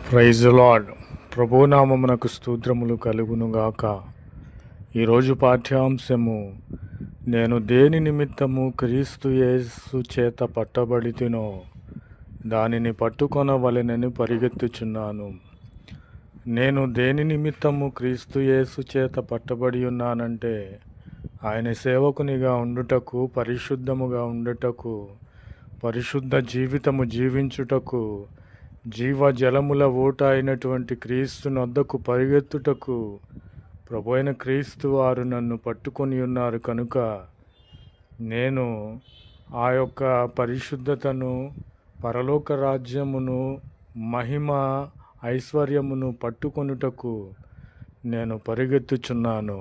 Praise lord. ప్రభునామమునకు స్తోత్రములు కలుగునుగాక. ఈరోజు పాఠ్యాంశము, నేను దేని నిమిత్తము క్రీస్తు యేసు చేత పట్టబడితినో దానిని పట్టుకొనవలెనని పరిగెత్తుచున్నాను. నేను దేని నిమిత్తము క్రీస్తు యేసు చేత పట్టబడి ఉన్నానంటే, ఆయన సేవకునిగా ఉండుటకు, పరిశుద్ధముగా ఉండుటకు, పరిశుద్ధ జీవితము జీవించుటకు, జీవజలముల ఊట అయినటువంటి క్రీస్తు నొద్దకు పరిగెత్తుటకు ప్రభు అయిన క్రీస్తు వారు నన్ను పట్టుకొని ఉన్నారు కనుక నేను ఆ యొక్క పరిశుద్ధతను, పరలోక రాజ్యమును, మహిమ ఐశ్వర్యమును పట్టుకొనుటకు నేను పరిగెత్తుచున్నాను.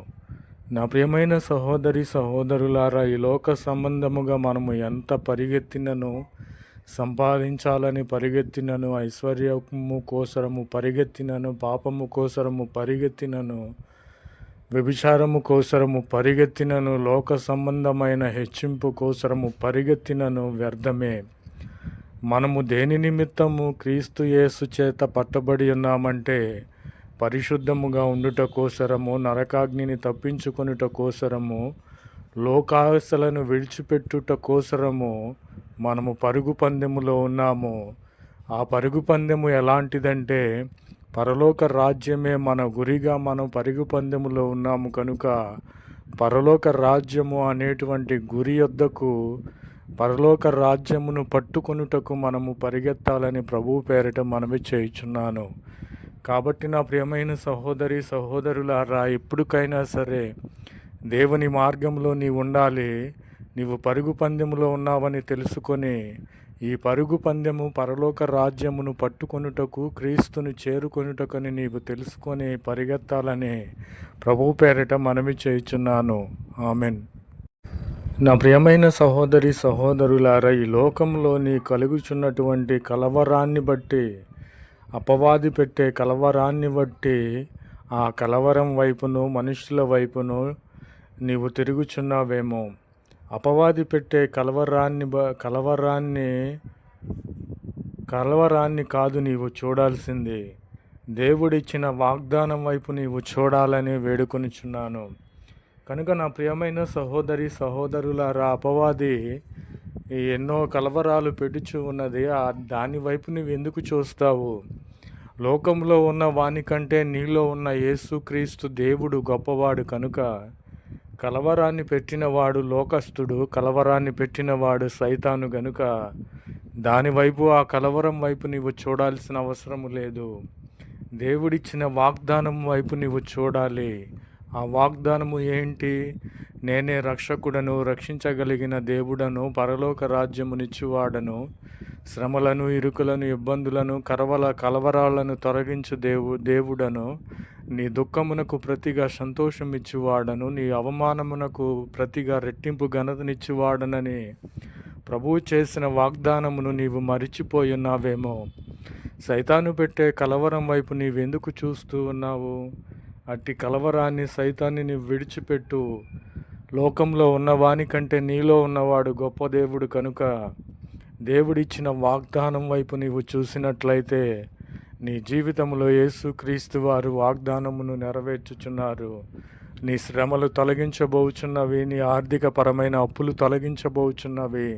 నా ప్రియమైన సహోదరి సహోదరులారా, ఈ లోక సంబంధముగా మనము ఎంత పరిగెత్తినను, సంపాదించాలని పరిగెత్తినను, ఐశ్వర్యము కోసరము పరిగెత్తినను, పాపము కోసరము పరిగెత్తినను, వ్యభిచారము కోసరము పరిగెత్తినను, లోక సంబంధమైన హెచ్చింపు కోసరము పరిగెత్తినను వ్యర్థమే. మనము దేని నిమిత్తము క్రీస్తు యేసు చేత పట్టబడి ఉన్నామంటే, పరిశుద్ధముగా ఉండుట కోసరము, నరకాగ్నిని తప్పించుకొనుట కోసరము, లోకాశలను విడిచిపెట్టుట కోసరము మనము పరుగు పందెములో ఉన్నాము. ఆ పరుగు పందెము ఎలాంటిదంటే, పరలోక రాజ్యమే మన గురిగా మనం పరుగు పందెములో ఉన్నాము కనుక పరలోక రాజ్యము అనేటువంటి గురి యొద్దకు, పరలోక రాజ్యమును పట్టుకొనుటకు మనము పరిగెత్తాలని ప్రభువు పేరిట మనవి చేయుచున్నాను. కాబట్టి నా ప్రియమైన సహోదరి సహోదరులారా, ఎప్పటికైనా సరే దేవుని మార్గంలో నీవు ఉండాలి. నీవు పరుగు పందెములో ఉన్నావని తెలుసుకొని, ఈ పరుగు పందెము పరలోక రాజ్యమును పట్టుకొనుటకు, క్రీస్తును చేరుకొనుటకని నీవు తెలుసుకొని పరిగెత్తాలని ప్రభువు పేరిట మనవి చేయుచున్నాను. ఆమెన్. నా ప్రియమైన సహోదరి సహోదరులారా, ఈ లోకంలో నీ కలుగుచున్నటువంటి కలవరాన్ని బట్టి, అపవాది పెట్టే కలవరాన్ని బట్టి, ఆ కలవరం వైపును, మనుషుల వైపును నీవు తిరుగుచున్నావేమో. అపవాది పెట్టే కలవరాన్ని కాదు నీవు చూడాల్సింది, దేవుడిచ్చిన వాగ్దానం వైపు నీవు చూడాలని వేడుకొనిచున్నాను. కనుక నా ప్రియమైన సహోదరి సహోదరులారా, అపవాది ఎన్నో కలవరాలు పెడుచు ఉన్నది. దాని వైపు నువ్వు ఎందుకు చూస్తావు? లోకంలో ఉన్న వానికంటే నీలో ఉన్న యేసుక్రీస్తు దేవుడు గొప్పవాడు కనుక కలవరాన్ని పెట్టినవాడు లోకస్తుడు, కలవరాన్ని పెట్టినవాడు సైతాను గనుక దానివైపు, ఆ కలవరం వైపు నీవు చూడాల్సిన అవసరము లేదు. దేవుడిచ్చిన వాగ్దానం వైపు నీవు చూడాలి. ఆ వాగ్దానము ఏంటి? నేనే రక్షకుడను, రక్షించగలిగిన దేవుడను, పరలోక రాజ్యమునిచ్చువాడను, శ్రమలను, ఇరుకులను, ఇబ్బందులను, కలవరాలను తొలగించు దేవుడను, నీ దుఃఖమునకు ప్రతిగా సంతోషం ఇచ్చువాడను, నీ అవమానమునకు ప్రతిగా రెట్టింపు ఘనతనిచ్చువాడనని ప్రభువు చేసిన వాగ్దానమును నీవు మరిచిపోయున్నావేమో. సైతాను పెట్టే కలవరం వైపు నీవెందుకు చూస్తూ ఉన్నావు? అట్టి కలవరాన్ని, సైతాన్ని నీవు విడిచిపెట్టు. లోకంలో ఉన్నవానికంటే నీలో ఉన్నవాడు గొప్ప దేవుడు కనుక దేవుడిచ్చిన వాగ్దానం వైపు నీవు చూసినట్లయితే నీ జీవితంలో యేసుక్రీస్తు వారు వాగ్దానమును నెరవేర్చుచున్నారు. నీ శ్రమలు తొలగించబోచున్నవి, నీ ఆర్థిక పరమైన అప్పులు తొలగించబోచున్నవి,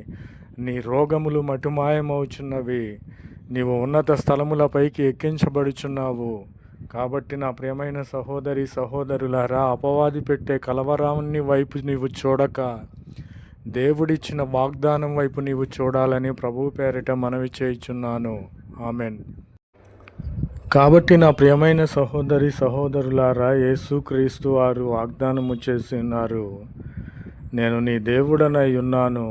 నీ రోగములు మటుమాయమవుచున్నవి, నీవు ఉన్నత స్థలములపైకి ఎక్కించబడుచున్నావు. కాబట్టి నా ప్రియమైన సహోదరి సహోదరులారా, అపవాది పెట్టే కలవరాన్ని వైపు నీవు చూడక దేవుడిచ్చిన వాగ్దానం వైపు నీవు చూడాలని ప్రభువు పేరిట మనవి చేయుచున్నాను. ఆమెన్. కాబట్టి నా ప్రియమైన సహోదరి సహోదరులారా, యేసుక్రీస్తు వారు వాగ్దానము చేసి ఉన్నారు, నేను నీ దేవుడనై ఉన్నాను,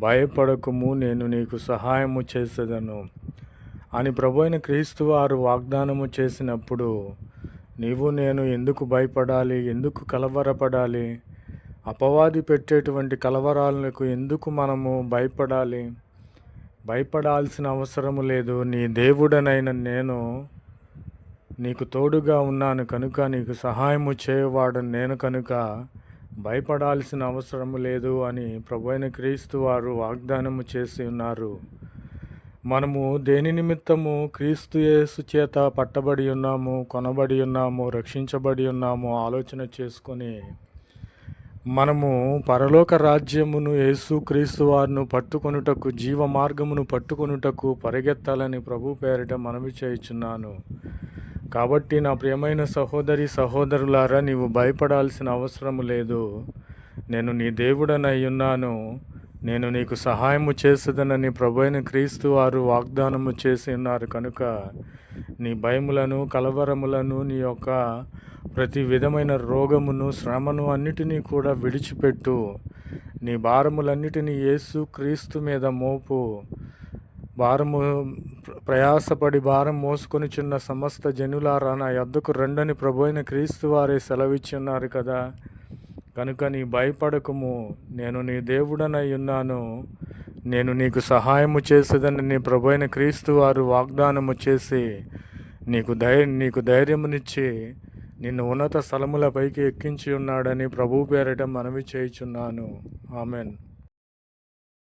భయపడకుము, నేను నీకు సహాయము చేసేదను అని ప్రభు అయిన క్రీస్తు వారు వాగ్దానము చేసినప్పుడు నీవు నేను ఎందుకు భయపడాలి? ఎందుకు కలవరపడాలి? అపవాది పెట్టేటువంటి కలవరాలకు ఎందుకు మనము భయపడాలి? భయపడాల్సిన అవసరము లేదు. నీ దేవుడనైన నేను నీకు తోడుగా ఉన్నాను కనుక, నీకు సహాయము చేయవాడని నేను కనుక భయపడాల్సిన అవసరము లేదు అని ప్రభువైన క్రీస్తు వారు వాగ్దానము చేసి ఉన్నారు. మనము దేని నిమిత్తము క్రీస్తు యేసు చేత పట్టబడి ఉన్నాము, కొనబడి ఉన్నాము, రక్షించబడి ఉన్నాము ఆలోచన చేసుకొని మనము పరలోక రాజ్యమును యేసుక్రీస్తు వారిని పట్టుకొనుటకు, జీవ మార్గమును పట్టుకొనుటకు పరిగెత్తాలని ప్రభు పేరిట మనవి చేయుచున్నాను. కాబట్టి నా ప్రియమైన సహోదరి సహోదరులారా, నీవు భయపడాల్సిన అవసరం లేదు. నేను నీ దేవుడనై ఉన్నాను, నేను నీకు సహాయము చేసేదనని ప్రభు అయిన క్రీస్తు వారు వాగ్దానము చేసి ఉన్నారు. కనుక నీ భయములను, కలవరములను, నీ యొక్క ప్రతి విధమైన రోగమును, శ్రమను అన్నిటినీ కూడా విడిచిపెట్టు. నీ భారములన్నిటినీ యేసు క్రీస్తు మీద మోపు. ప్రయాసపడి భారం మోసుకొనిచున్న సమస్త జనులారా నా యొద్దకు రండని ప్రభు అయిన క్రీస్తు వారే సెలవిచ్చి ఉన్నారు కదా. కనుక నీ భయపడకము, నేను నీ దేవుడనై ఉన్నాను, నేను నీకు సహాయము చేసేదని నీ ప్రభు అయిన క్రీస్తు వారు వాగ్దానము చేసి నీకు ధైర్యమునిచ్చి నిన్ను ఉన్నత స్థలములపైకి ఎక్కించి ఉన్నాడని ప్రభు పేరిట మనవి చేయుచున్నాను. ఆమెన్.